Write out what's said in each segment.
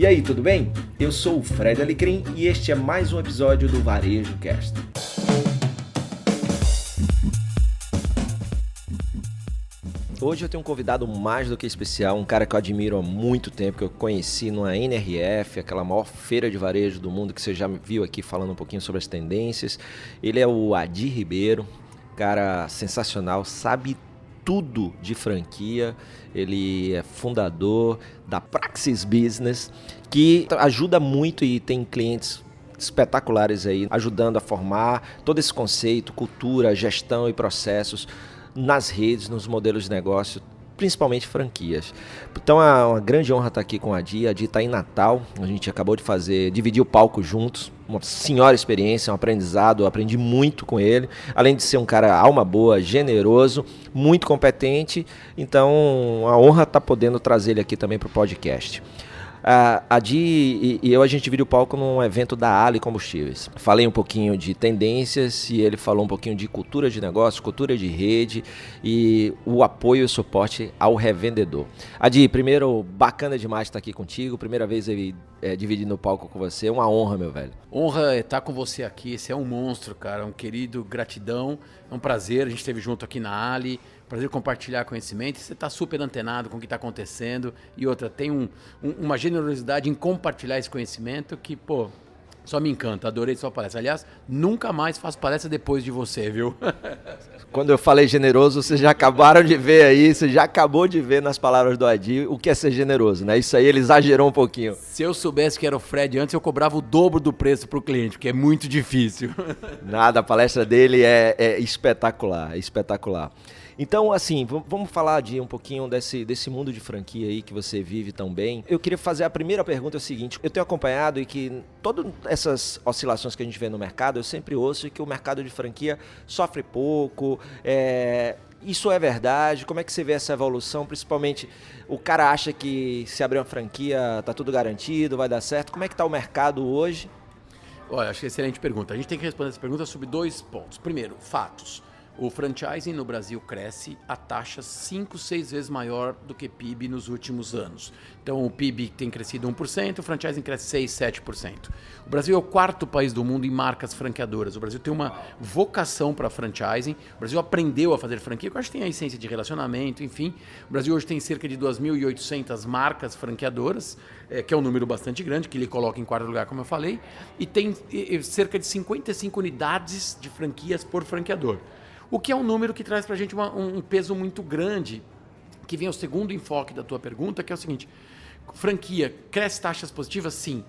E aí, tudo bem? Eu sou o Fred Alecrim e este é mais um episódio do Varejo Cast. Hoje eu tenho um convidado mais do que especial, um cara que eu admiro há muito tempo, que eu conheci numa NRF, aquela maior feira de varejo do mundo, que você já me viu aqui falando um pouquinho sobre as tendências. Ele é o Adi Ribeiro, cara sensacional, sabe tudo de franquia. Ele é fundador da Praxis Business, que ajuda muito e tem clientes espetaculares aí, ajudando a formar todo esse conceito, cultura, gestão e processos nas redes, nos modelos de negócio, principalmente franquias. Então é uma grande honra estar aqui com a Adi. A Adi está em Natal, a gente acabou de dividir o palco juntos, uma senhora experiência, um aprendizado, eu aprendi muito com ele, além de ser um cara alma boa, generoso, muito competente, então a honra estar podendo trazer ele aqui também para o podcast. A Adi e eu, a gente dividiu o palco num evento da Ali Combustíveis. Falei um pouquinho de tendências e ele falou um pouquinho de cultura de negócio, cultura de rede e o apoio e o suporte ao revendedor. Adi, primeiro, bacana demais estar aqui contigo. Primeira vez dividindo o palco com você. Uma honra, meu velho. Honra estar com você aqui. Você é um monstro, cara. Um querido, gratidão. É um prazer. A gente esteve junto aqui na Ali. Prazer compartilhar conhecimento. Você está super antenado com o que está acontecendo. E outra, tem uma generosidade em compartilhar esse conhecimento que, pô, só me encanta. Adorei sua palestra. Aliás, nunca mais faço palestra depois de você, viu? Quando eu falei generoso, vocês já acabaram de ver aí, você já acabou de ver nas palavras do Adi o que é ser generoso, né? Isso aí ele exagerou um pouquinho. Se eu soubesse que era o Fred antes, eu cobrava o dobro do preço para o cliente, porque é muito difícil. Nada, a palestra dele é espetacular, espetacular. Então, assim, vamos falar um pouquinho desse mundo de franquia aí que você vive tão bem. Eu queria fazer a primeira pergunta, é o seguinte: eu tenho acompanhado e que todas essas oscilações que a gente vê no mercado, eu sempre ouço que o mercado de franquia sofre pouco. Isso é verdade? Como é que você vê essa evolução? Principalmente, o cara acha que se abrir uma franquia tá tudo garantido, vai dar certo. Como é que tá o mercado hoje? Olha, acho que é excelente pergunta. A gente tem que responder essa pergunta sobre dois pontos. Primeiro, fatos. O franchising no Brasil cresce a taxa 5, 6 vezes maior do que PIB nos últimos anos. Então o PIB tem crescido 1%, o franchising cresce 6, 7%. O Brasil é o quarto país do mundo em marcas franqueadoras. O Brasil tem uma vocação para franchising. O Brasil aprendeu a fazer franquia, que eu acho que tem a essência de relacionamento, enfim. O Brasil hoje tem cerca de 2.800 marcas franqueadoras, que é um número bastante grande, que ele coloca em quarto lugar, como eu falei, e tem cerca de 55 unidades de franquias por franqueador. O que é um número que traz para a gente um peso muito grande, que vem ao segundo enfoque da tua pergunta, que é o seguinte: franquia, cresce taxas positivas? Sim.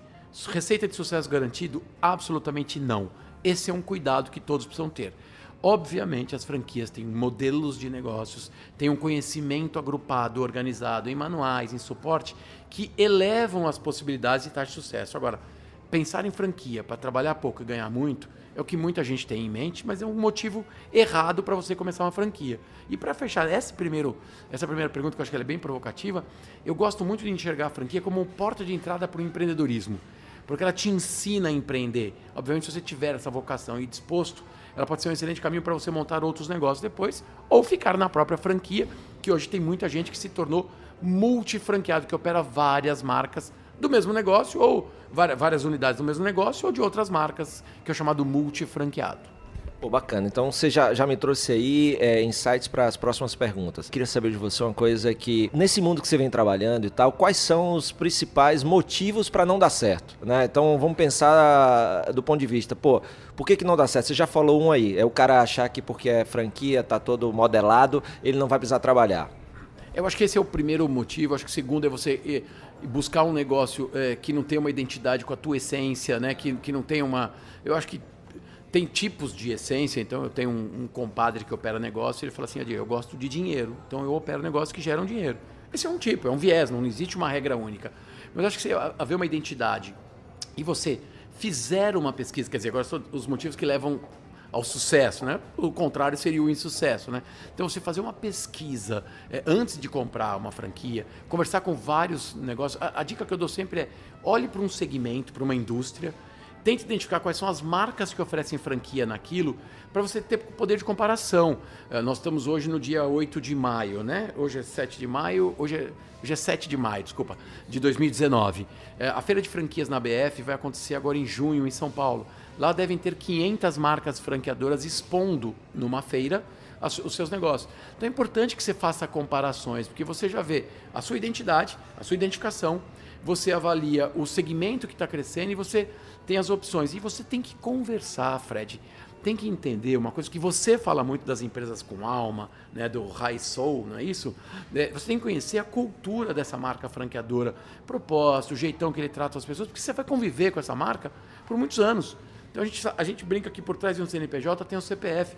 Receita de sucesso garantido? Absolutamente não. Esse é um cuidado que todos precisam ter. Obviamente, as franquias têm modelos de negócios, têm um conhecimento agrupado, organizado, em manuais, em suporte, que elevam as possibilidades de taxa de sucesso. Agora, pensar em franquia para trabalhar pouco e ganhar muito é o que muita gente tem em mente, mas é um motivo errado para você começar uma franquia. E para fechar essa primeira pergunta, que eu acho que ela é bem provocativa, eu gosto muito de enxergar a franquia como uma porta de entrada para o empreendedorismo, porque ela te ensina a empreender. Obviamente, se você tiver essa vocação e disposto, ela pode ser um excelente caminho para você montar outros negócios depois, ou ficar na própria franquia, que hoje tem muita gente que se tornou multifranqueado, que opera várias marcas do mesmo negócio, ou várias unidades do mesmo negócio, ou de outras marcas, que é o chamado multifranqueado. Pô, bacana. Então você já me trouxe aí insights para as próximas perguntas. Queria saber de você uma coisa que, nesse mundo que você vem trabalhando e tal, quais são os principais motivos para não dar certo, né? Então vamos pensar do ponto de vista, por que não dá certo? Você já falou um aí, é o cara achar que porque é franquia, tá todo modelado, ele não vai precisar trabalhar. Eu acho que esse é o primeiro motivo. Acho que o segundo é você buscar um negócio que não tenha uma identidade com a tua essência, né? Que não tenha uma... Eu acho que tem tipos de essência. Então eu tenho um compadre que opera negócio e ele fala assim: eu gosto de dinheiro, então eu opero negócios que geram dinheiro. Esse é um tipo, é um viés, não existe uma regra única. Mas eu acho que se haver uma identidade e você fizer uma pesquisa, quer dizer, agora são os motivos que levam ao sucesso, né? O contrário seria o insucesso, né? Então, você fazer uma pesquisa antes de comprar uma franquia, conversar com vários negócios. A dica que eu dou sempre é: olhe para um segmento, para uma indústria Tente identificar quais são as marcas que oferecem franquia naquilo, para você ter poder de comparação. Nós estamos hoje no dia 8 de maio, né? Hoje é 7 de maio, hoje é 7 de maio, desculpa, de 2019. A feira de franquias na BF vai acontecer agora em junho, em São Paulo. Lá devem ter 500 marcas franqueadoras expondo numa feira os seus negócios. Então é importante que você faça comparações, porque você já vê a sua identidade, a sua identificação, você avalia o segmento que está crescendo e você tem as opções. E você tem que conversar, Fred. Tem que entender uma coisa que você fala muito das empresas com alma, né, do high soul, não é isso? Você tem que conhecer a cultura dessa marca franqueadora, propósito, o jeitão que ele trata as pessoas, porque você vai conviver com essa marca por muitos anos. Então a gente brinca que por trás de um CNPJ tem um CPF.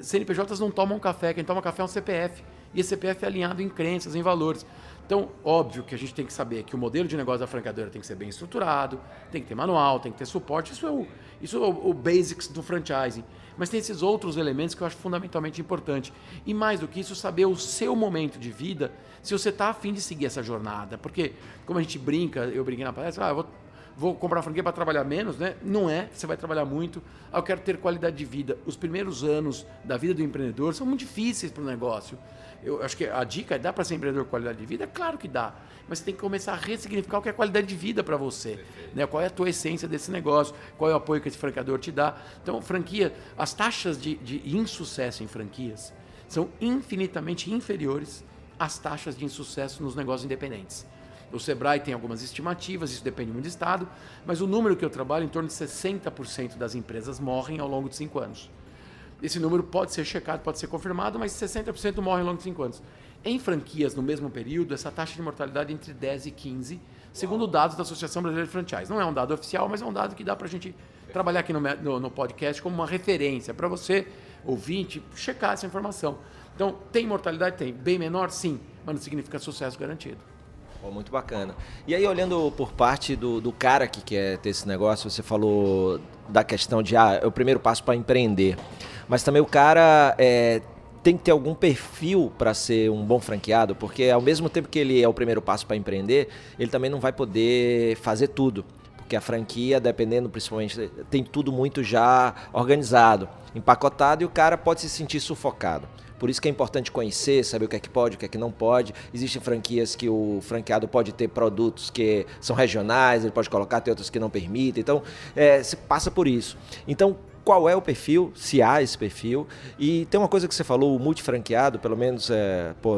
CNPJs não tomam café, quem toma café é um CPF. E esse CPF é alinhado em crenças, em valores. Então, óbvio que a gente tem que saber que o modelo de negócio da franqueadora tem que ser bem estruturado, tem que ter manual, tem que ter suporte. Isso é o basics do franchising. Mas tem esses outros elementos que eu acho fundamentalmente importante. E mais do que isso, saber o seu momento de vida, se você está afim de seguir essa jornada. Porque, como a gente brinca, eu brinquei na palestra, eu vou comprar uma franquia para trabalhar menos, né? Não é, você vai trabalhar muito. Eu quero ter qualidade de vida. Os primeiros anos da vida do empreendedor são muito difíceis para o negócio. Eu acho que a dica é: dá para ser empreendedor com qualidade de vida? Claro que dá. Mas você tem que começar a ressignificar o que é qualidade de vida para você. Né? Qual é a tua essência desse negócio? Qual é o apoio que esse franqueador te dá? Então, franquia, as taxas de insucesso em franquias são infinitamente inferiores às taxas de insucesso nos negócios independentes. O Sebrae tem algumas estimativas, isso depende muito do estado, mas o número que eu trabalho, em torno de 60% das empresas morrem ao longo de 5 anos. Esse número pode ser checado, pode ser confirmado, mas 60% morrem ao longo de 5 anos. Em franquias, no mesmo período, essa taxa de mortalidade é entre 10 e 15, segundo dados da Associação Brasileira de Franchise. Não é um dado oficial, mas é um dado que dá para a gente trabalhar aqui no podcast como uma referência para você, ouvinte, checar essa informação. Então, tem mortalidade? Tem. Bem menor? Sim, mas não significa sucesso garantido. Muito bacana. E aí, olhando por parte do cara que quer ter esse negócio, você falou da questão de é o primeiro passo para empreender. Mas também o cara tem que ter algum perfil para ser um bom franqueado, porque ao mesmo tempo que ele é o primeiro passo para empreender, ele também não vai poder fazer tudo. Porque a franquia, dependendo principalmente, tem tudo muito já organizado, empacotado, e o cara pode se sentir sufocado. Por isso que é importante conhecer, saber o que é que pode, o que é que não pode. Existem franquias que o franqueado pode ter produtos que são regionais, ele pode colocar, tem outros que não permitem. Então, se passa por isso. Então, qual é o perfil, se há esse perfil? E tem uma coisa que você falou, o multifranqueado, pelo menos,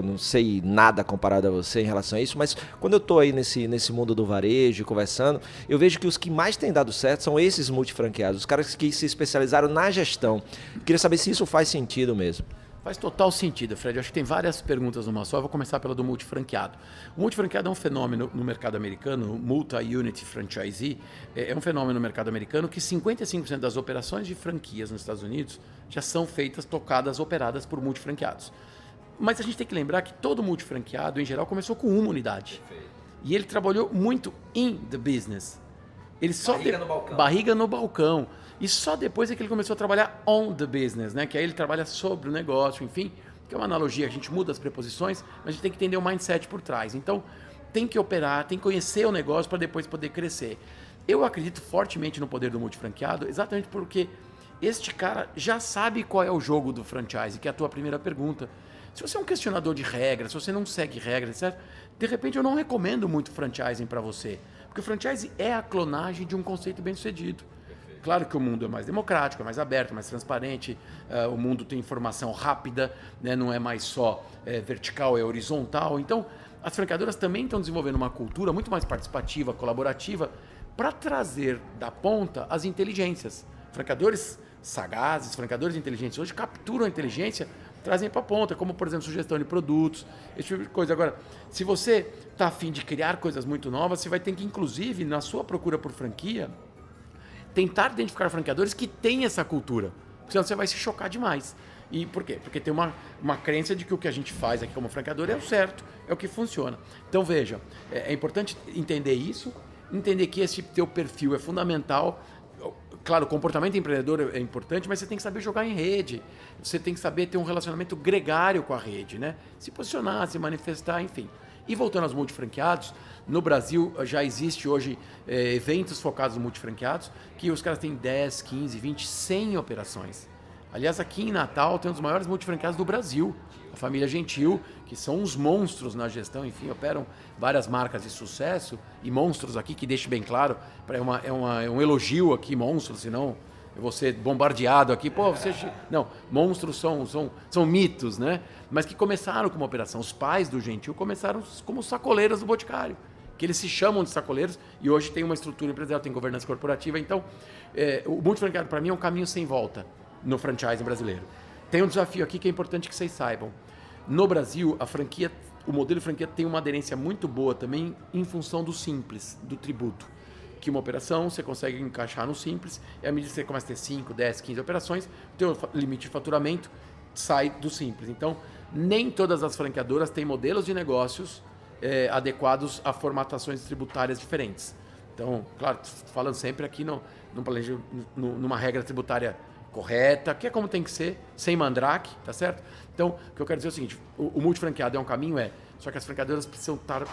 não sei nada comparado a você em relação a isso, mas quando eu estou aí nesse mundo do varejo, conversando, eu vejo que os que mais têm dado certo são esses multifranqueados, os caras que se especializaram na gestão. Queria saber se isso faz sentido mesmo. Faz total sentido, Fred. Eu acho que tem várias perguntas numa só. Eu vou começar pela do multifranqueado. O multifranqueado é um fenômeno no mercado americano, o multi-unit franchisee, é um fenômeno no mercado americano que 55% das operações de franquias nos Estados Unidos já são feitas, tocadas, operadas por multifranqueados. Mas a gente tem que lembrar que todo multifranqueado, em geral, começou com uma unidade. Perfeito. E ele trabalhou muito in the business. Ele só barriga no balcão. E só depois é que ele começou a trabalhar on the business, né? Que aí ele trabalha sobre o negócio, enfim, que é uma analogia, a gente muda as preposições, mas a gente tem que entender o mindset por trás. Então, tem que operar, tem que conhecer o negócio para depois poder crescer. Eu acredito fortemente no poder do multifranqueado, exatamente porque este cara já sabe qual é o jogo do franchise, que é a tua primeira pergunta. Se você é um questionador de regras, se você não segue regras, etc., de repente eu não recomendo muito franchising para você, porque o franchise é a clonagem de um conceito bem-sucedido. Claro que o mundo é mais democrático, é mais aberto, mais transparente, o mundo tem informação rápida, né? Não é mais só vertical, é horizontal. Então, as franqueadoras também estão desenvolvendo uma cultura muito mais participativa, colaborativa, para trazer da ponta as inteligências. Franqueadores sagazes, franqueadores inteligentes hoje capturam a inteligência, trazem para a ponta, como, por exemplo, sugestão de produtos, esse tipo de coisa. Agora, se você está a fim de criar coisas muito novas, você vai ter que, inclusive, na sua procura por franquia, tentar identificar franqueadores que têm essa cultura, senão você vai se chocar demais. E por quê? Porque tem uma crença de que o que a gente faz aqui como franqueador é o certo, é o que funciona. Então veja, é importante entender isso, entender que esse teu perfil é fundamental. Claro, o comportamento empreendedor é importante, mas você tem que saber jogar em rede, você tem que saber ter um relacionamento gregário com a rede, né? Se posicionar, se manifestar, enfim. E voltando aos multifranqueados, no Brasil já existe hoje eventos focados nos multifranqueados, que os caras têm 10, 15, 20, 100 operações. Aliás, aqui em Natal tem um dos maiores multifranqueados do Brasil, a família Gentil, que são uns monstros na gestão, enfim, operam várias marcas de sucesso, e monstros aqui, que deixe bem claro, é um elogio aqui, monstros, senão eu vou ser bombardeado aqui, Não, monstros são mitos, né? Mas que começaram como operação. Os pais do Gentil começaram como sacoleiros do Boticário, que eles se chamam de sacoleiros e hoje tem uma estrutura empresarial, tem governança corporativa. Então, o multifranqueado para mim é um caminho sem volta no franchising brasileiro. Tem um desafio aqui que é importante que vocês saibam. No Brasil, o modelo de franquia tem uma aderência muito boa também em função do simples, do tributo. Que uma operação você consegue encaixar no simples, e à medida que você começa a ter 5, 10, 15 operações, o teu limite de faturamento sai do simples. Então, nem todas as franqueadoras têm modelos de negócios adequados a formatações tributárias diferentes. Então, claro, falando sempre aqui numa regra tributária correta, que é como tem que ser, sem mandrake, tá certo? Então, o que eu quero dizer é o seguinte, o multifranqueado é um caminho, só que as franqueadoras precisam estar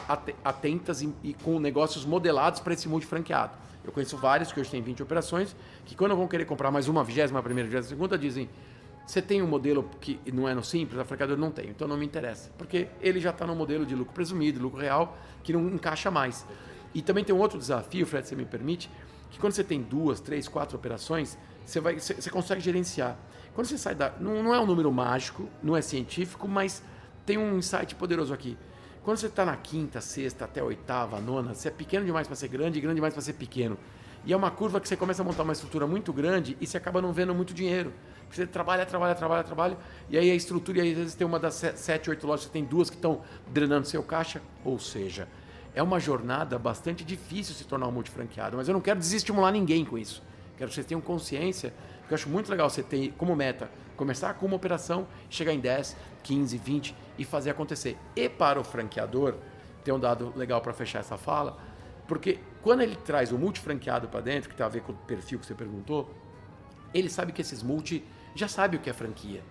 atentas e com negócios modelados para esse multifranqueado. Eu conheço vários que hoje têm 20 operações, que quando vão querer comprar mais uma, 21ª, 22ª, dizem, você tem um modelo que não é no simples, a franqueadora não tem, então não me interessa, porque ele já está no modelo de lucro presumido, lucro real, que não encaixa mais. E também tem um outro desafio, Fred, se você me permite, que quando você tem 2, 3, 4 operações, você consegue gerenciar. Quando você sai não é um número mágico, não é científico, mas tem um insight poderoso aqui. Quando você está na 5ª, 6ª, até a 8ª, 9ª, você é pequeno demais para ser grande e grande demais para ser pequeno. E é uma curva que você começa a montar uma estrutura muito grande e você acaba não vendo muito dinheiro. Porque você trabalha, e aí a estrutura, e aí às vezes tem uma das 7, 8 lojas, você tem 2 que estão drenando seu caixa. Ou seja, é uma jornada bastante difícil se tornar um multifranqueado, mas eu não quero desestimular ninguém com isso. Quero que vocês tenham consciência, porque eu acho muito legal você ter como meta começar com uma operação, chegar em 10, 15, 20 e fazer acontecer. E para o franqueador, tem um dado legal para fechar essa fala, porque quando ele traz o multifranqueado para dentro, que tem a ver com o perfil que você perguntou, ele sabe que esses multi já sabem o que é franquia.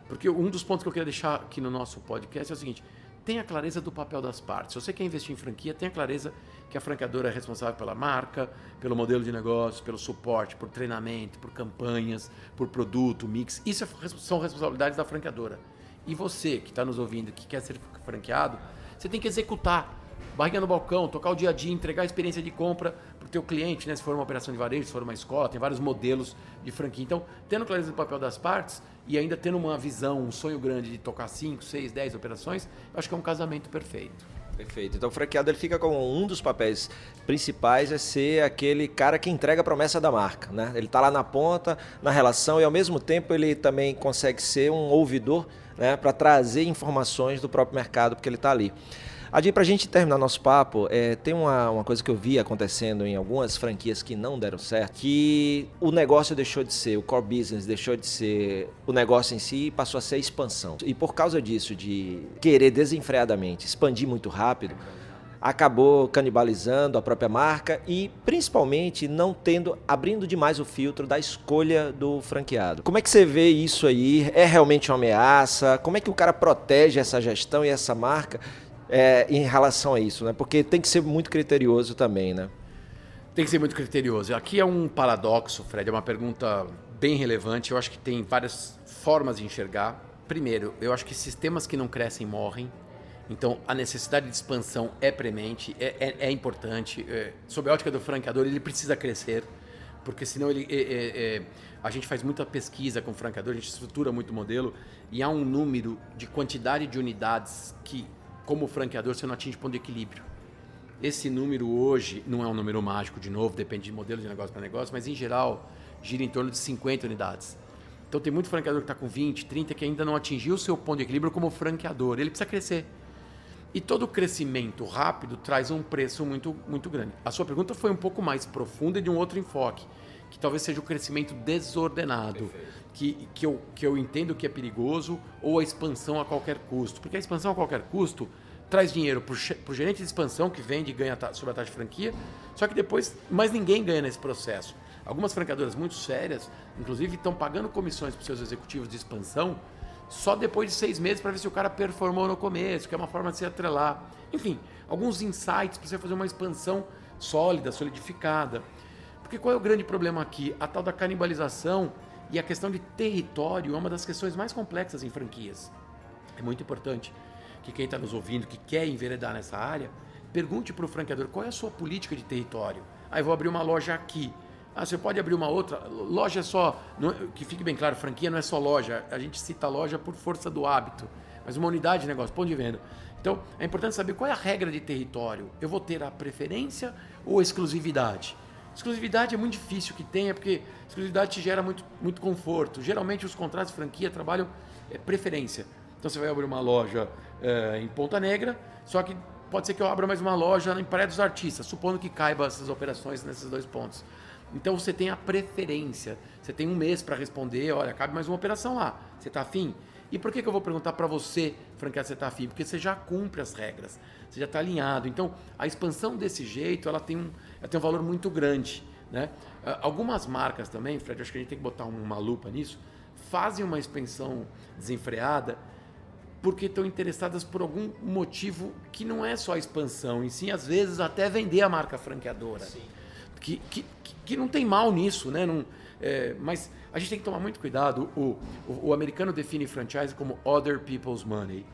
Porque um dos pontos que eu queria deixar aqui no nosso podcast é o seguinte, tenha clareza do papel das partes. Se você quer investir em franquia, tenha clareza que a franqueadora é responsável pela marca, pelo modelo de negócio, pelo suporte, por treinamento, por campanhas, por produto, mix. Isso são responsabilidades da franqueadora. E você que está nos ouvindo, que quer ser franqueado, você tem que executar. Barriga no balcão, tocar o dia a dia, entregar a experiência de compra para o teu cliente, né? Se for uma operação de varejo, se for uma escola, tem vários modelos de franquia. Então, tendo clareza do papel das partes e ainda tendo uma visão, um sonho grande de tocar 5, 6, 10 operações, eu acho que é um casamento perfeito. Perfeito. Então o franqueado ele fica com um dos papéis principais é ser aquele cara que entrega a promessa da marca, né? Ele está lá na ponta, na relação e ao mesmo tempo ele também consegue ser um ouvidor, né? Para trazer informações do próprio mercado porque ele está ali. Adi, para a gente terminar nosso papo, tem uma coisa que eu vi acontecendo em algumas franquias que não deram certo, que o negócio deixou de ser, o core business deixou de ser o negócio em si e passou a ser a expansão. E por causa disso, de querer desenfreadamente expandir muito rápido, acabou canibalizando a própria marca e principalmente abrindo demais o filtro da escolha do franqueado. Como é que você vê isso aí? É realmente uma ameaça? Como é que o cara protege essa gestão e essa marca em relação a isso, né? Porque tem que ser muito criterioso também, né? Tem que ser muito criterioso. Aqui é um paradoxo, Fred, é uma pergunta bem relevante. Eu acho que tem várias formas de enxergar. Primeiro, eu acho que sistemas que não crescem morrem. Então, a necessidade de expansão é premente, é importante. Sob a ótica do franqueador, ele precisa crescer, porque senão a gente faz muita pesquisa com o franqueador, a gente estrutura muito modelo, e há um número de quantidade de unidades que, como franqueador, você não atinge ponto de equilíbrio. Esse número hoje não é um número mágico, de novo, depende de modelo de negócio para negócio, mas em geral gira em torno de 50 unidades. Então tem muito franqueador que está com 20, 30 que ainda não atingiu o seu ponto de equilíbrio como franqueador. Ele precisa crescer. E todo crescimento rápido traz um preço muito, muito grande. A sua pergunta foi um pouco mais profunda e de um outro enfoque, que talvez seja o crescimento desordenado, que eu entendo que é perigoso, ou a expansão a qualquer custo. Porque a expansão a qualquer custo traz dinheiro para o gerente de expansão, que vende e ganha sobre a taxa de franquia, só que depois mais ninguém ganha nesse processo. Algumas franqueadoras muito sérias, inclusive, estão pagando comissões para os seus executivos de expansão, só depois de 6 meses para ver se o cara performou no começo, que é uma forma de se atrelar. Enfim, alguns insights para você fazer uma expansão sólida, solidificada. Porque qual é o grande problema aqui? A tal da canibalização e a questão de território é uma das questões mais complexas em franquias. É muito importante que quem está nos ouvindo, que quer enveredar nessa área, pergunte para o franqueador qual é a sua política de território. Eu vou abrir uma loja aqui. Você pode abrir uma outra. Loja é só... que fique bem claro, franquia não é só loja. A gente cita loja por força do hábito. Mas uma unidade de negócio, ponto de venda. Então, é importante saber qual é a regra de território. Eu vou ter a preferência ou a exclusividade? Exclusividade é muito difícil que tenha, porque exclusividade te gera muito conforto. Geralmente, os contratos de franquia trabalham preferência. Então, você vai abrir uma loja em Ponta Negra, só que pode ser que eu abra mais uma loja em Praia dos Artistas, supondo que caiba essas operações nesses 2 pontos. Então você tem a preferência, você tem um mês para responder, olha, cabe mais uma operação lá, você está afim? E por que eu vou perguntar para você, franqueado, você está afim? Porque você já cumpre as regras, você já está alinhado. Então a expansão desse jeito, ela tem um valor muito grande, né? Algumas marcas também, Fred, acho que a gente tem que botar uma lupa nisso, fazem uma expansão desenfreada porque estão interessadas por algum motivo que não é só a expansão, e sim, às vezes, até vender a marca franqueadora. Sim. Que não tem mal nisso, né? Mas a gente tem que tomar muito cuidado. O americano define franchise como other people's money,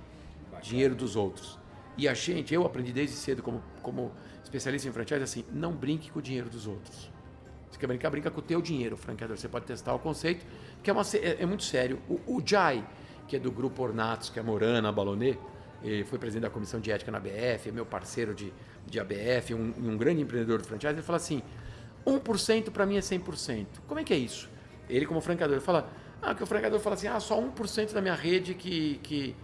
dinheiro dos outros. E a gente, eu aprendi desde cedo como especialista em franchise, assim, não brinque com o dinheiro dos outros. Você quer brincar, brinca com o teu dinheiro, franqueador. Você pode testar o conceito, que é muito sério. O Jai, que é do grupo Ornatos, que é Morana, Balonet, ele foi presidente da comissão de ética na ABF, é meu parceiro de ABF, um grande empreendedor de franchise. Ele fala assim, 1% para mim é 100%. Como é que é isso? Ele, como franqueador, fala, que o franqueador fala assim, só 1% da minha rede que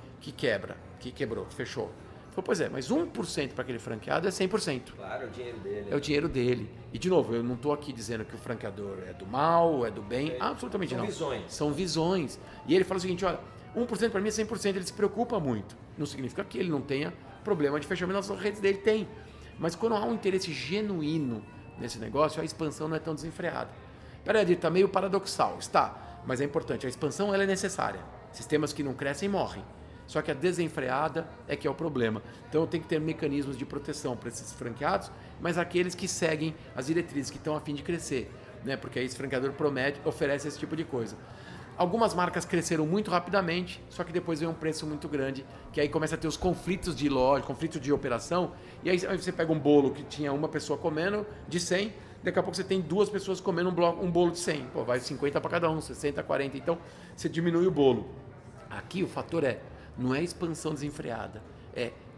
quebrou, fechou. Ele falou, pois é, mas 1% para aquele franqueado é 100%. Claro, é o dinheiro dele. É o dinheiro dele. E, de novo, eu não estou aqui dizendo que o franqueador é do mal, é do bem, absolutamente não. São visões. E ele fala o seguinte, olha, 1% para mim é 100%, ele se preocupa muito. Não significa que ele não tenha problema de fechamento nas redes dele, tem. Mas quando há um interesse genuíno nesse negócio, a expansão não é tão desenfreada. Peraí, está meio paradoxal, está, mas é importante, a expansão ela é necessária. Sistemas que não crescem morrem. Só que a desenfreada é que é o problema. Então tem que ter mecanismos de proteção para esses franqueados, mas aqueles que seguem as diretrizes, que estão a fim de crescer, né? Porque aí esse franqueador oferece esse tipo de coisa. Algumas marcas cresceram muito rapidamente, só que depois vem um preço muito grande, que aí começa a ter os conflitos de loja, conflitos de operação, e aí você pega um bolo que tinha uma pessoa comendo de 100, daqui a pouco você tem 2 pessoas comendo um bolo de 100. Pô, vai 50 para cada um, 60, 40, então você diminui o bolo. Aqui o fator não é expansão desenfreada,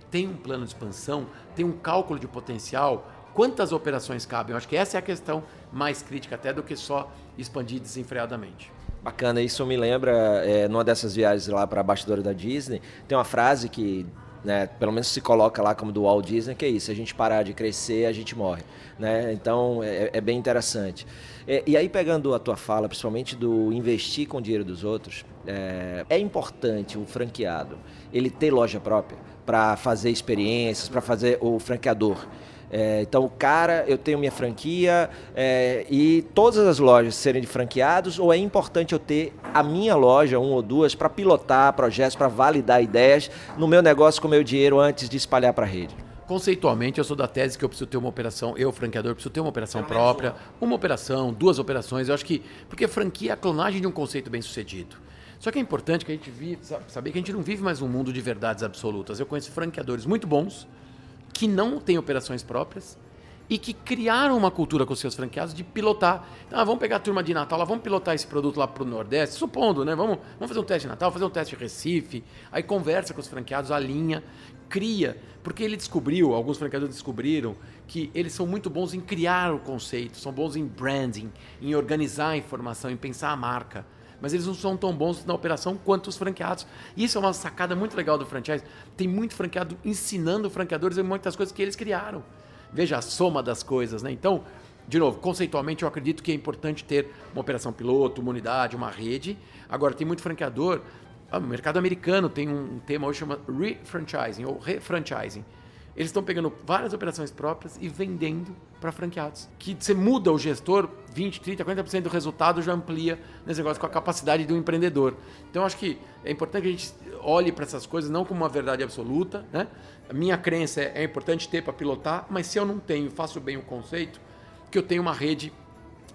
tem um plano de expansão, tem um cálculo de potencial, quantas operações cabem? Eu acho que essa é a questão mais crítica até do que só expandir desenfreadamente. Bacana, isso me lembra, numa dessas viagens lá para a bastidora da Disney, tem uma frase que, né, pelo menos se coloca lá como do Walt Disney, que é isso, se a gente parar de crescer, a gente morre. Né? Então, é bem interessante. E aí, pegando a tua fala, principalmente do investir com o dinheiro dos outros, é importante o franqueado, ele ter loja própria para fazer experiências, para fazer o franqueador. Então, cara, eu tenho minha franquia e todas as lojas serem de franqueados, ou é importante eu ter a minha loja, 1 ou 2, para pilotar projetos, para validar ideias no meu negócio com o meu dinheiro antes de espalhar para a rede? Conceitualmente, eu sou da tese que eu preciso ter uma operação, franqueador, preciso ter uma operação própria, uma operação, 2 operações. Eu acho que, porque franquia é a clonagem de um conceito bem sucedido. Só que é importante que a gente saber que a gente não vive mais um mundo de verdades absolutas. Eu conheço franqueadores muito bons, que não têm operações próprias e que criaram uma cultura com os seus franqueados de pilotar. Então, vamos pegar a turma de Natal, vamos pilotar esse produto lá para o Nordeste, supondo, né? Vamos fazer um teste de Natal, fazer um teste de Recife, aí conversa com os franqueados, alinha, cria, porque alguns franqueadores descobriram que eles são muito bons em criar o conceito, são bons em branding, em organizar a informação, em pensar a marca. Mas eles não são tão bons na operação quanto os franqueados. E isso é uma sacada muito legal do franchise. Tem muito franqueado ensinando franqueadores em muitas coisas que eles criaram. Veja a soma das coisas, né? Então, de novo, conceitualmente eu acredito que é importante ter uma operação piloto, uma unidade, uma rede. Agora, tem muito franqueador. O mercado americano tem um tema hoje que chama refranchising ou refranchising. eles estão pegando várias operações próprias e vendendo para franqueados. Que você muda o gestor, 20, 30, 40% do resultado já amplia nesse negócio com a capacidade do empreendedor. Então, acho que é importante que a gente olhe para essas coisas não como uma verdade absoluta, né? A minha crença é importante ter para pilotar, mas se eu não tenho, faço bem o conceito, que eu tenho uma rede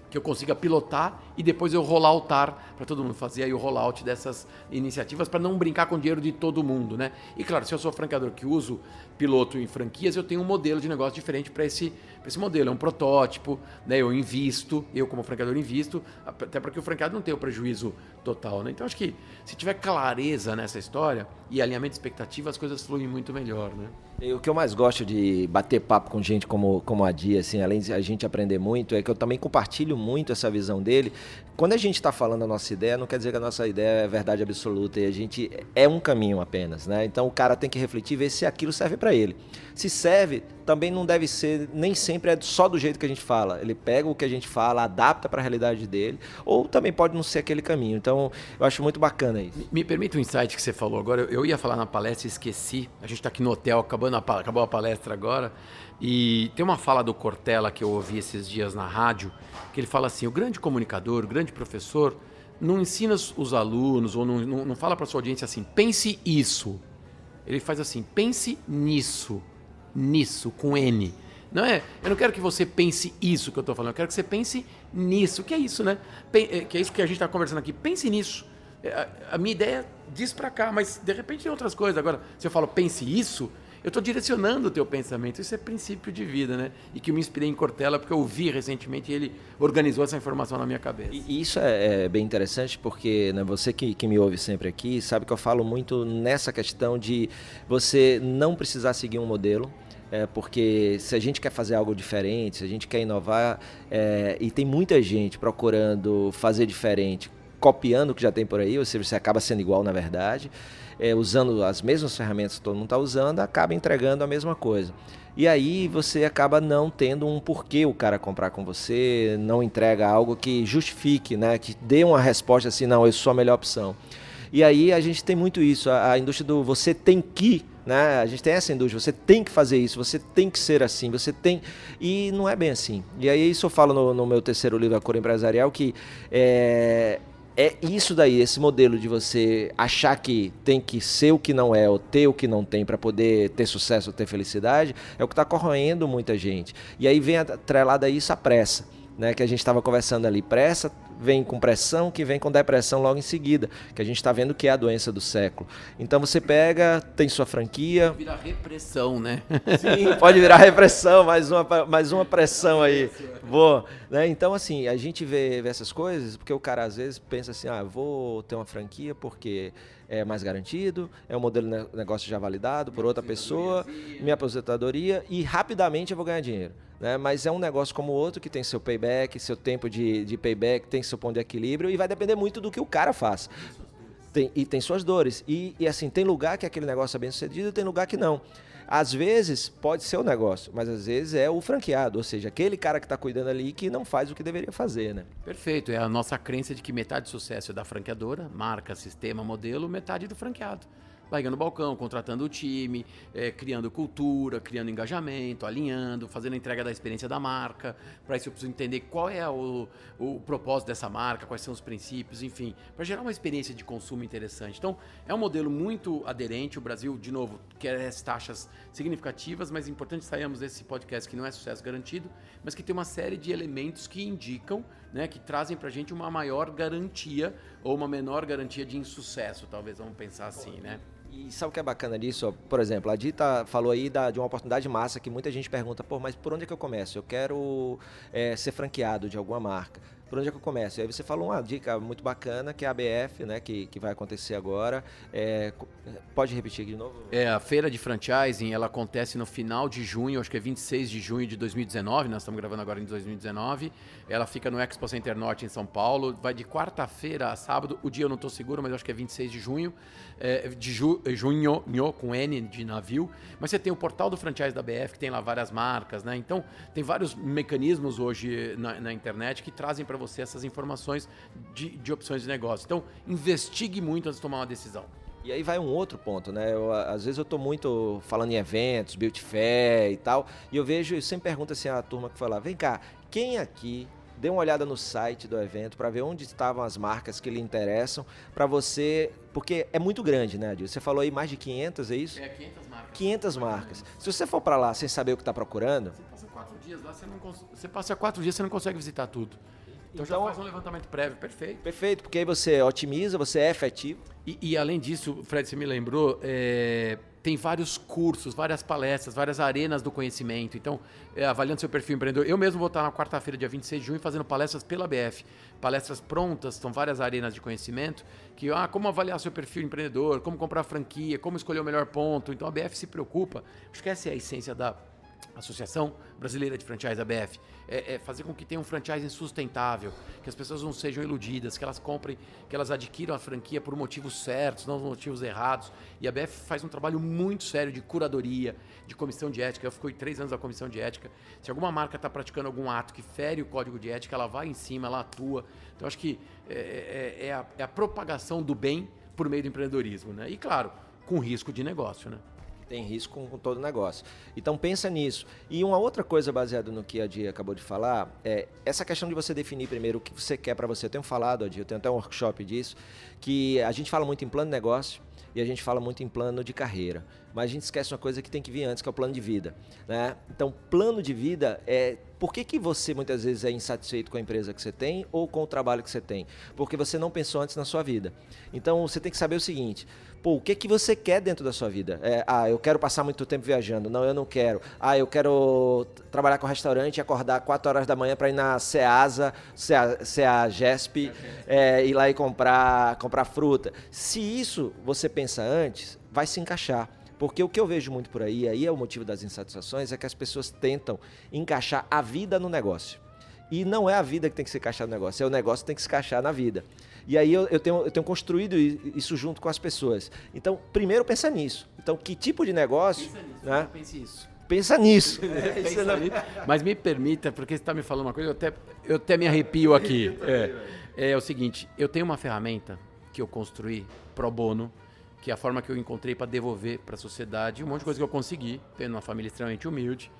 que eu consiga pilotar e depois eu rolloutar para todo mundo, fazer aí o rollout dessas iniciativas para não brincar com o dinheiro de todo mundo, né? E claro, se eu sou franqueador que uso piloto em franquias, eu tenho um modelo de negócio diferente para esse modelo, é um protótipo, né? Eu invisto, eu como franqueador invisto, até para que o franqueado não tenha o prejuízo total, né? Então acho que se tiver clareza nessa história e alinhamento de expectativa, as coisas fluem muito melhor, né? E o que eu mais gosto de bater papo com gente como a Di, assim, além de a gente aprender muito, é que eu também compartilho muito essa visão dele. Quando a gente está falando a nossa ideia, não quer dizer que a nossa ideia é verdade absoluta, e a gente é um caminho apenas, né? Então o cara tem que refletir e ver se aquilo serve para ele. Se serve, também não deve ser, nem sempre é só do jeito que a gente fala. Ele pega o que a gente fala, adapta para a realidade dele, ou também pode não ser aquele caminho. Então eu acho muito bacana isso. Me permite um insight que você falou agora. Eu ia falar na palestra e esqueci. A gente está aqui no hotel, acabou a palestra agora. E tem uma fala do Cortella que eu ouvi esses dias na rádio, que ele fala assim: o grande comunicador, o grande professor, não ensina os alunos, ou não fala para sua audiência assim, pense isso. Ele faz assim, pense nisso, com N. Não é, eu não quero que você pense isso que eu estou falando, eu quero que você pense nisso. Que é isso, né? Que é isso que a gente está conversando aqui. Pense nisso. A minha ideia diz para cá, mas de repente tem outras coisas. Agora, se eu falo pense isso, eu estou direcionando o teu pensamento. Isso é princípio de vida, né? E que eu me inspirei em Cortella porque eu ouvi recentemente e ele organizou essa informação na minha cabeça. E isso é bem interessante porque, né, você que me ouve sempre aqui sabe que eu falo muito nessa questão de você não precisar seguir um modelo. Porque se a gente quer fazer algo diferente, se a gente quer inovar, e tem muita gente procurando fazer diferente, copiando o que já tem por aí, ou seja, você acaba sendo igual na verdade, usando as mesmas ferramentas que todo mundo está usando, acaba entregando a mesma coisa. E aí você acaba não tendo um porquê o cara comprar com você, não entrega algo que justifique, né, que dê uma resposta assim, não, eu sou a melhor opção. E aí a gente tem muito isso, a indústria do você tem que, né? A gente tem essa indústria, você tem que fazer isso, você tem que ser assim, você tem... E não é bem assim. E aí isso eu falo no meu terceiro livro, A Cura Empresarial, que é isso daí, esse modelo de você achar que tem que ser o que não é, ou ter o que não tem para poder ter sucesso, ou ter felicidade, é o que está corroendo muita gente. E aí vem atrelada a isso a pressa, né? Que a gente estava conversando ali, pressa vem com pressão, que vem com depressão logo em seguida, que a gente está vendo que é a doença do século. Então você pega, tem sua franquia... Pode virar repressão, né? Sim, pode virar repressão, mais uma pressão aí. Boa, né? Então, assim, a gente vê essas coisas, porque o cara às vezes pensa assim, vou ter uma franquia porque é mais garantido, é um modelo de negócio já validado por outra pessoa, minha aposentadoria, e rapidamente eu vou ganhar dinheiro. Né? Mas é um negócio como o outro que tem seu payback, seu tempo de payback, tem seu ponto de equilíbrio e vai depender muito do que o cara faz. Tem suas dores. E assim, tem lugar que aquele negócio é bem sucedido e tem lugar que não. Às vezes pode ser o negócio, mas às vezes é o franqueado, ou seja, aquele cara que está cuidando ali que não faz o que deveria fazer, né? Perfeito, é a nossa crença de que metade do sucesso é da franqueadora, marca, sistema, modelo, metade do franqueado. Largando o balcão, contratando o time, criando cultura, criando engajamento, alinhando, fazendo a entrega da experiência da marca. Para isso eu preciso entender qual é o propósito dessa marca, quais são os princípios, enfim, para gerar uma experiência de consumo interessante. Então, é um modelo muito aderente. O Brasil, de novo, quer as taxas significativas, mas é importante que saiamos desse podcast que não é sucesso garantido, mas que tem uma série de elementos que indicam, né, que trazem para a gente uma maior garantia ou uma menor garantia de insucesso, talvez, vamos pensar assim, né? E sabe o que é bacana disso? Por exemplo, a Dita falou aí de uma oportunidade massa que muita gente pergunta, mas por onde é que eu começo? Eu quero ser franqueado de alguma marca. Por onde é que eu começo? E aí você falou uma dica muito bacana, que é a ABF, né, que vai acontecer agora. Pode repetir aqui de novo? A feira de franchising, ela acontece no final de junho, acho que é 26 de junho de 2019, nós estamos gravando agora em 2019. Ela fica no Expo Center Norte, em São Paulo. Vai de quarta-feira a sábado, o dia eu não estou seguro, mas acho que é 26 de junho. Junho, com N de navio. Mas você tem o portal do franchise da ABF, que tem lá várias marcas, né? Então, tem vários mecanismos hoje na internet que trazem para você essas informações de opções de negócio. Então, investigue muito antes de tomar uma decisão. E aí vai um outro ponto, né? Às vezes eu estou muito falando em eventos, Beauty Fair e tal, e eu sempre pergunto assim à turma que foi lá, vem cá, quem aqui dê uma olhada no site do evento para ver onde estavam as marcas que lhe interessam, para você, porque é muito grande, né, Adil? Você falou aí mais de 500, é isso? 500 marcas. 500 marcas. Se você for para lá sem saber o que está procurando... Você passa 4 dias lá, você não consegue visitar tudo. Então já faz um levantamento prévio, perfeito. Perfeito, porque aí você otimiza, você é efetivo. E além disso, Fred, você me lembrou, tem vários cursos, várias palestras, várias arenas do conhecimento. Então, avaliando seu perfil empreendedor, eu mesmo vou estar na quarta-feira, dia 26 de junho, fazendo palestras pela BF. Palestras prontas, são várias arenas de conhecimento, que como avaliar seu perfil empreendedor, como comprar franquia, como escolher o melhor ponto. Então, a BF se preocupa, acho que essa é a essência da Associação Brasileira de Franchise, ABF, é fazer com que tenha um franchising sustentável, que as pessoas não sejam iludidas, que elas comprem, que elas adquiram a franquia por motivos certos, não motivos errados. E a ABF faz um trabalho muito sério de curadoria, de comissão de ética. Eu fui 3 anos na comissão de ética. Se alguma marca está praticando algum ato que fere o código de ética, ela vai em cima, ela atua. Então, acho que é a propagação do bem por meio do empreendedorismo, né? E, claro, com risco de negócio, né? Tem risco com todo negócio. Então pensa nisso. E uma outra coisa baseada no que a Adi acabou de falar, é essa questão de você definir primeiro o que você quer para você. Eu tenho falado, Adi, eu tenho até um workshop disso, que a gente fala muito em plano de negócio e a gente fala muito em plano de carreira. Mas a gente esquece uma coisa que tem que vir antes, que é o plano de vida, né? Então, plano de vida é... Por que você muitas vezes é insatisfeito com a empresa que você tem ou com o trabalho que você tem? Porque você não pensou antes na sua vida. Então, você tem que saber o seguinte... o que você quer dentro da sua vida? Eu quero passar muito tempo viajando. Não, eu não quero. Eu quero trabalhar com restaurante e acordar 4 horas da manhã para ir na Ceasa, CEAGESP, ir lá e comprar fruta. Se isso você pensa antes, vai se encaixar. Porque o que eu vejo muito por aí é o motivo das insatisfações, é que as pessoas tentam encaixar a vida no negócio. E não é a vida que tem que se encaixar no negócio, é o negócio que tem que se encaixar na vida. E aí eu tenho construído isso junto com as pessoas. Então, primeiro pensa nisso. Então, que tipo de negócio... Pensa nisso, né? Pense isso. Pensa nisso. Pensa nisso. Mas me permita, porque você está me falando uma coisa, eu até me arrepio aqui. É o seguinte, eu tenho uma ferramenta que eu construí pro bono, que é a forma que eu encontrei para devolver para a sociedade um monte de coisa que eu consegui, tendo uma família extremamente humilde,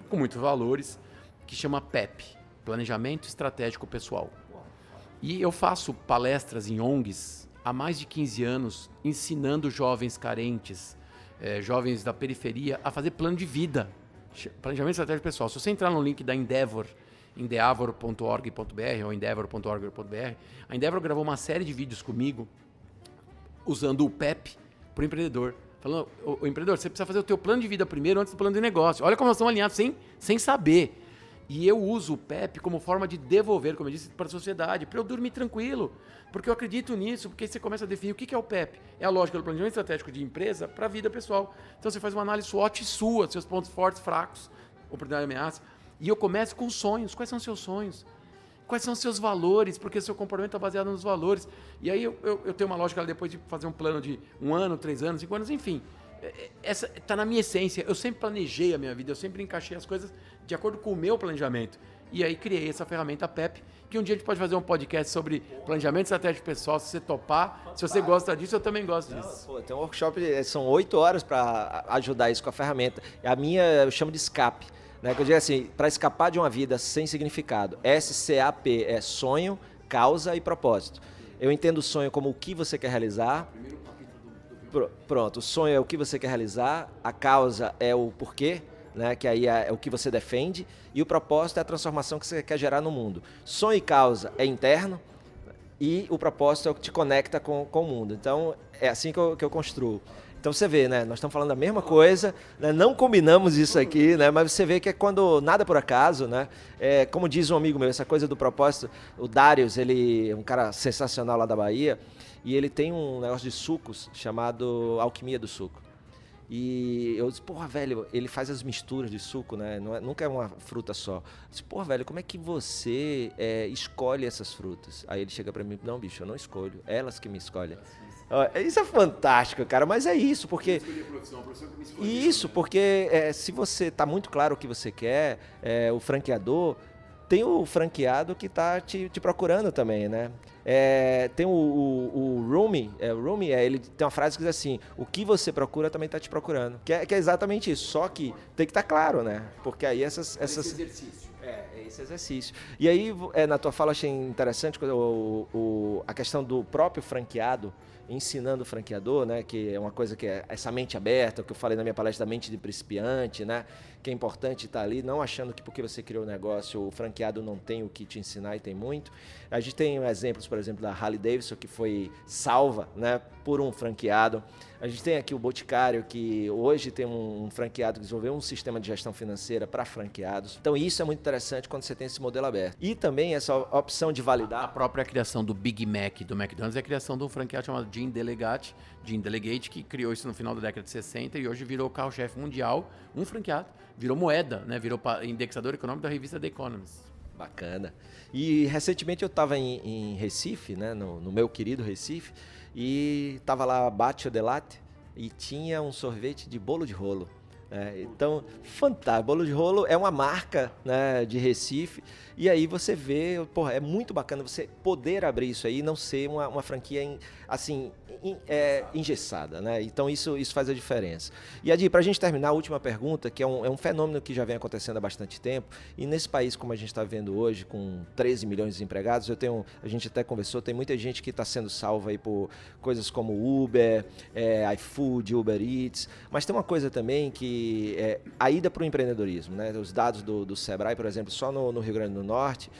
com muitos valores, que chama PEP, Planejamento Estratégico Pessoal. E eu faço palestras em ONGs há mais de 15 anos, ensinando jovens carentes, jovens da periferia, a fazer plano de vida, planejamento estratégico pessoal. Se você entrar no link da Endeavor, endeavor.org.br ou endeavor.org.br, a Endeavor gravou uma série de vídeos comigo, usando o PEP para o empreendedor. Falando, o empreendedor, você precisa fazer o teu plano de vida primeiro antes do plano de negócio. Olha como nós estamos alinhados sem saber. E eu uso o PEP como forma de devolver, como eu disse, para a sociedade, para eu dormir tranquilo. Porque eu acredito nisso, porque você começa a definir o que é o PEP. É a lógica do planejamento estratégico de empresa para a vida pessoal. Então você faz uma análise SWOT sua, seus pontos fortes, fracos, oportunidade e ameaça. E eu começo com sonhos. Quais são os seus sonhos? Quais são os seus valores? Porque o seu comportamento está baseado nos valores. E aí eu tenho uma lógica depois de fazer um plano de 1 ano, 3 anos, 5 anos, enfim. Essa está na minha essência. Eu sempre planejei a minha vida, eu sempre encaixei as coisas de acordo com o meu planejamento. E aí criei essa ferramenta PEP, que um dia a gente pode fazer um podcast sobre planejamento estratégico pessoal, se você topar. Se você gosta disso, eu também gosto disso. Pô, tem um workshop, são 8 horas para ajudar isso com a ferramenta. A minha eu chamo de escape. Né, que eu digo assim, para escapar de uma vida sem significado. SCAP é sonho, causa e propósito. Eu entendo o sonho como o que você quer realizar. Pronto, o sonho é o que você quer realizar, a causa é o porquê, né, que aí é o que você defende, e o propósito é a transformação que você quer gerar no mundo. Sonho e causa é interno, e o propósito é o que te conecta com o mundo. Então, é assim que eu construo. Então você vê, né? Nós estamos falando da mesma coisa, né? Não combinamos isso aqui, né? Mas você vê que é quando nada por acaso, né? Como diz um amigo meu, essa coisa do propósito, o Darius, ele é um cara sensacional lá da Bahia, e ele tem um negócio de sucos chamado Alquimia do Suco. E eu disse, porra, velho, ele faz as misturas de suco, né? Nunca é uma fruta só. Eu disse, porra, velho, como é que você escolhe essas frutas? Aí ele chega pra mim, não, bicho, eu não escolho, elas que me escolhem. Isso é fantástico, cara, mas é isso, porque... Isso, porque se você está muito claro o que você quer, o franqueador, tem o franqueado que está te procurando também, né? Tem o Rumi, ele tem uma frase que diz assim, o que você procura também está te procurando. Que é exatamente isso, só que tem que estar claro, né? Porque aí essas... Esse exercício. Esse exercício. E aí, na tua fala, achei interessante a questão do próprio franqueado, ensinando o franqueador, né, que é uma coisa que é essa mente aberta, o que eu falei na minha palestra da mente de principiante, né, que é importante estar ali, não achando que porque você criou o negócio, o franqueado não tem o que te ensinar e tem muito. A gente tem exemplos, por exemplo, da Harley Davidson, que foi salva, né, por um franqueado. A gente tem aqui o Boticário, que hoje tem um franqueado que desenvolveu um sistema de gestão financeira para franqueados. Então isso é muito interessante quando você tem esse modelo aberto. E também essa opção de validar. A própria criação do Big Mac do McDonald's é a criação de um franqueado chamado Jim Delegate, que criou isso no final da década de 60 e hoje virou carro-chefe mundial, um franqueado, virou moeda, né? Virou indexador econômico da revista The Economist. Bacana. E recentemente eu estava em Recife, né, no meu querido Recife, e estava lá Bacio de Latte e tinha um sorvete de bolo de rolo. Então, fantástico. Bolo de rolo é uma marca, né, de Recife. E aí você vê, é muito bacana você poder abrir isso aí e não ser uma franquia assim, engessada, né? Então isso faz a diferença. E Adi, para a gente terminar, a última pergunta, que é um fenômeno que já vem acontecendo há bastante tempo, e nesse país como a gente está vendo hoje, com 13 milhões de desempregados, a gente até conversou, tem muita gente que está sendo salva aí por coisas como Uber, iFood, Uber Eats, mas tem uma coisa também que é a ida para o empreendedorismo, né? Os dados do Sebrae, por exemplo, só no Rio Grande do Norte,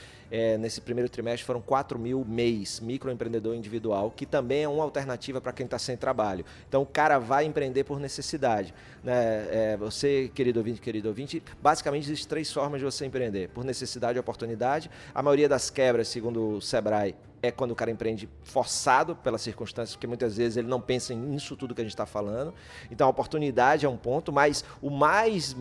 nesse primeiro trimestre foram 4 mil MEIs, microempreendedor individual, que também é uma alternativa para quem está sem trabalho. Então o cara vai empreender por necessidade, né? Você, querido ouvinte, basicamente existem 3 formas de você empreender: por necessidade e oportunidade. A maioria das quebras, segundo o Sebrae, é quando o cara empreende forçado pelas circunstâncias, porque muitas vezes ele não pensa nisso tudo que a gente está falando. Então a oportunidade é um ponto, mas o mais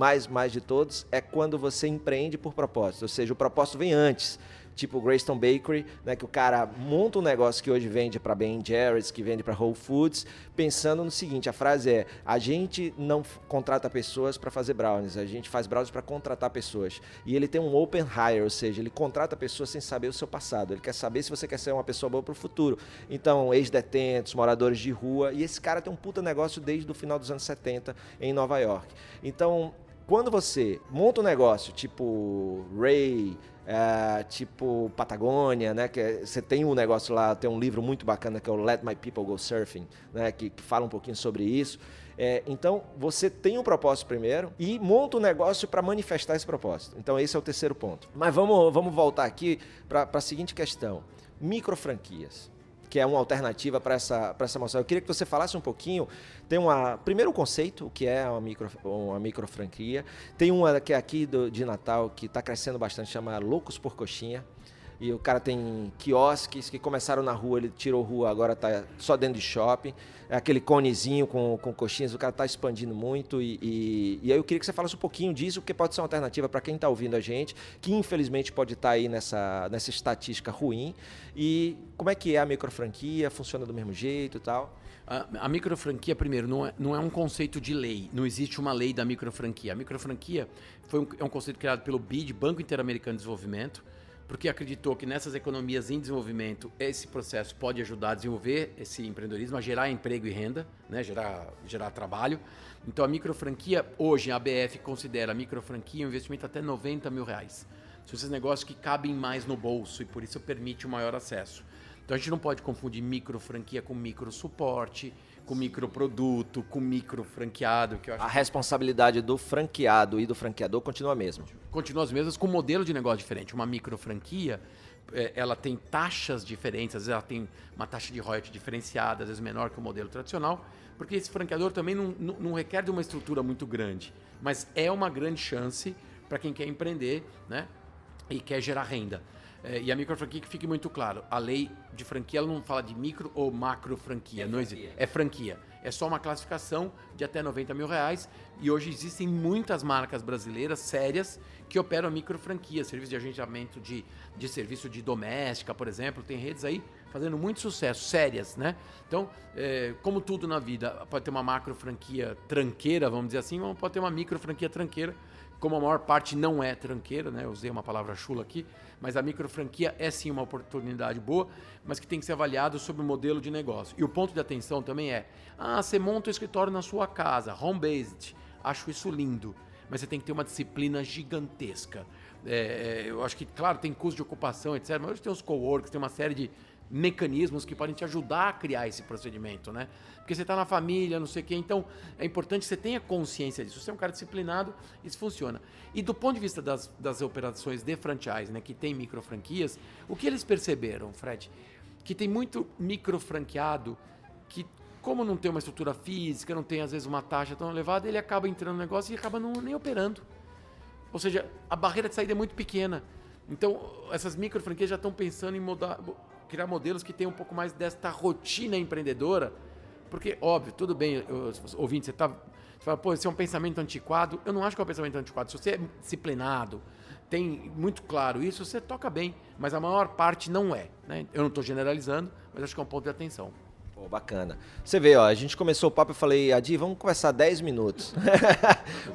de todos é quando você empreende por propósito, ou seja, o propósito vem antes. Tipo o Greystone Bakery, né, que o cara monta um negócio que hoje vende para Ben Jerry's, que vende para Whole Foods, pensando no seguinte, a frase é: a gente não contrata pessoas para fazer brownies, a gente faz brownies para contratar pessoas. E ele tem um open hire, ou seja, ele contrata pessoas sem saber o seu passado, ele quer saber se você quer ser uma pessoa boa para o futuro. Então, ex-detentos, moradores de rua, e esse cara tem um puta negócio desde o final dos anos 70 em Nova York. Então, quando você monta um negócio tipo Ray, tipo Patagônia, né, que você tem um negócio lá, tem um livro muito bacana que é o Let My People Go Surfing, né, que fala um pouquinho sobre isso. Então, você tem um propósito primeiro e monta um negócio para manifestar esse propósito. Então, esse é o terceiro ponto. Mas vamos voltar aqui para a seguinte questão: microfranquias, que é uma alternativa para essa moção. Eu queria que você falasse um pouquinho. Tem primeiro o conceito, o que é uma microfranquia. Tem uma que é aqui de Natal, que está crescendo bastante, chama Loucos por Coxinha. E o cara tem quiosques que começaram na rua, ele tirou rua, agora está só dentro de shopping. É aquele conezinho com coxinhas, o cara está expandindo muito. E aí eu queria que você falasse um pouquinho disso, porque pode ser uma alternativa para quem está ouvindo a gente, que infelizmente pode estar aí nessa estatística ruim. E como é que é a microfranquia? Funciona do mesmo jeito e tal? A microfranquia, primeiro, não é um conceito de lei. Não existe uma lei da microfranquia. A microfranquia é um conceito criado pelo BID, Banco Interamericano de Desenvolvimento, porque acreditou que nessas economias em desenvolvimento esse processo pode ajudar a desenvolver esse empreendedorismo, a gerar emprego e renda, né? gerar trabalho. Então a microfranquia, hoje a ABF considera a microfranquia um investimento até R$90 mil. São esses negócios que cabem mais no bolso e por isso permite o maior acesso. Então a gente não pode confundir microfranquia com microsuporte, com microproduto, com microfranqueado. A responsabilidade do franqueado e do franqueador continua a mesma. Continua as mesmas, com um modelo de negócio diferente. Uma microfranquia, ela tem taxas diferentes, às vezes ela tem uma taxa de royalties diferenciada, às vezes menor que o modelo tradicional, porque esse franqueador também não requer de uma estrutura muito grande, mas é uma grande chance para quem quer empreender, né, e quer gerar renda. E a microfranquia, que fique muito claro, a lei de franquia ela não fala de micro ou macro franquia, não existe. É franquia. É só uma classificação de até R$90 mil e hoje existem muitas marcas brasileiras sérias que operam microfranquia, serviço de agenciamento de serviço de doméstica, por exemplo, tem redes aí fazendo muito sucesso, sérias, né? Então, como tudo na vida, pode ter uma macro franquia tranqueira, vamos dizer assim, ou pode ter uma micro franquia tranqueira, como a maior parte não é tranqueira, né? Eu usei uma palavra chula aqui, mas a microfranquia é sim uma oportunidade boa, mas que tem que ser avaliado sobre o modelo de negócio. E o ponto de atenção também é, você monta o escritório na sua casa, home-based, acho isso lindo, mas você tem que ter uma disciplina gigantesca. Eu acho que, claro, tem custo de ocupação, etc., mas hoje tem os coworks, tem uma série de mecanismos que podem te ajudar a criar esse procedimento, né? Porque você está na família, não sei o quê, então é importante que você tenha consciência disso. Você é um cara disciplinado, isso funciona. E do ponto de vista das operações de franchise, né, que tem microfranquias, o que eles perceberam, Fred? Que tem muito microfranqueado que, como não tem uma estrutura física, não tem às vezes uma taxa tão elevada, ele acaba entrando no negócio e acaba nem operando. Ou seja, a barreira de saída é muito pequena. Então, essas microfranquias já estão pensando em criar modelos que tenham um pouco mais desta rotina empreendedora, porque, óbvio, tudo bem, ouvinte, você fala, pô, esse é um pensamento antiquado. Eu não acho que é um pensamento antiquado. Se você é disciplinado, tem muito claro isso, você toca bem, mas a maior parte não é, né? Eu não estou generalizando, mas acho que é um ponto de atenção. Pô, bacana. Você vê, ó, a gente começou o papo e falei, Adi, vamos conversar 10 minutos.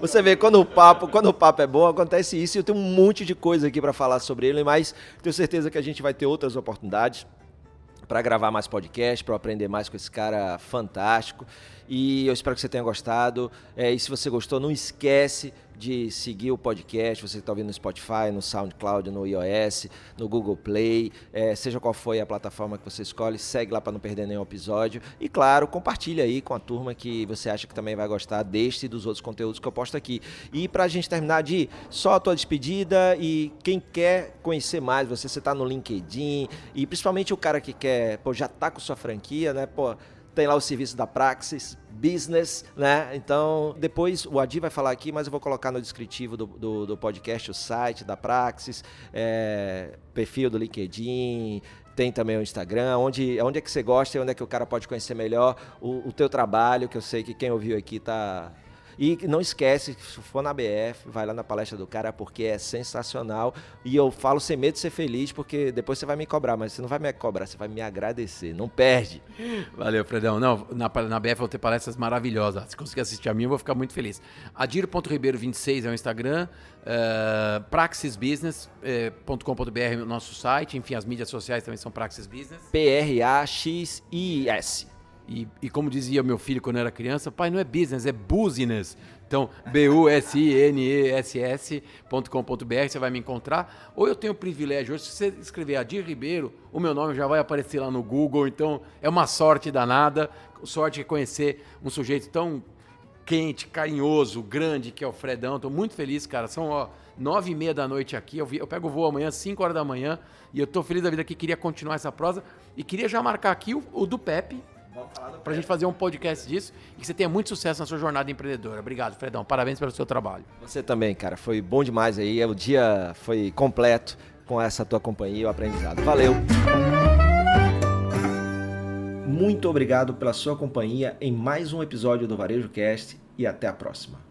Você vê, quando o papo é bom, acontece isso, e eu tenho um monte de coisa aqui para falar sobre ele, mas tenho certeza que a gente vai ter outras oportunidades para gravar mais podcast, para aprender mais com esse cara fantástico. E eu espero que você tenha gostado. E se você gostou, não esquece de seguir o podcast. Você está ouvindo no Spotify, no SoundCloud, no iOS, no Google Play, seja qual for a plataforma que você escolhe, segue lá para não perder nenhum episódio. E claro, compartilha aí com a turma que você acha que também vai gostar deste e dos outros conteúdos que eu posto aqui. E para a gente terminar, só a tua despedida, e quem quer conhecer mais você está no LinkedIn, e principalmente o cara que quer, já tá com sua franquia, né, tem lá o serviço da Praxis Business, né? Então, depois o Adi vai falar aqui, mas eu vou colocar no descritivo do podcast o site da Praxis, perfil do LinkedIn, tem também o Instagram, onde é que você gosta e onde é que o cara pode conhecer melhor o teu trabalho, que eu sei que quem ouviu aqui tá... E não esquece, se for na BF, vai lá na palestra do cara, porque é sensacional. E eu falo sem medo de ser feliz, porque depois você vai me cobrar, mas você não vai me cobrar, você vai me agradecer. Não perde. Valeu, Fredão. Não, na BF vão ter palestras maravilhosas. Se conseguir assistir a mim, eu vou ficar muito feliz. Adiro.ribeiro26 é o Instagram, praxisbusiness.com.br é o nosso site, enfim, as mídias sociais também são Praxis Business. Praxis. E como dizia meu filho quando eu era criança, pai, não é business, é business. Então, business.com.br, você vai me encontrar. Ou eu tenho o privilégio, hoje, se você escrever Adir Ribeiro, o meu nome já vai aparecer lá no Google. Então, é uma sorte danada. Sorte de conhecer um sujeito tão quente, carinhoso, grande, que é o Fredão. Estou muito feliz, cara. São 9h30 da noite aqui. Eu pego o voo amanhã, 5 horas da manhã. E eu estou feliz da vida que queria continuar essa prosa. E queria já marcar aqui o do Pepe, para a gente fazer um podcast disso, e que você tenha muito sucesso na sua jornada empreendedora. Obrigado, Fredão. Parabéns pelo seu trabalho. Você também, cara. Foi bom demais aí. O dia foi completo com essa tua companhia e o aprendizado. Valeu! Muito obrigado pela sua companhia em mais um episódio do Varejo Cast, e até a próxima.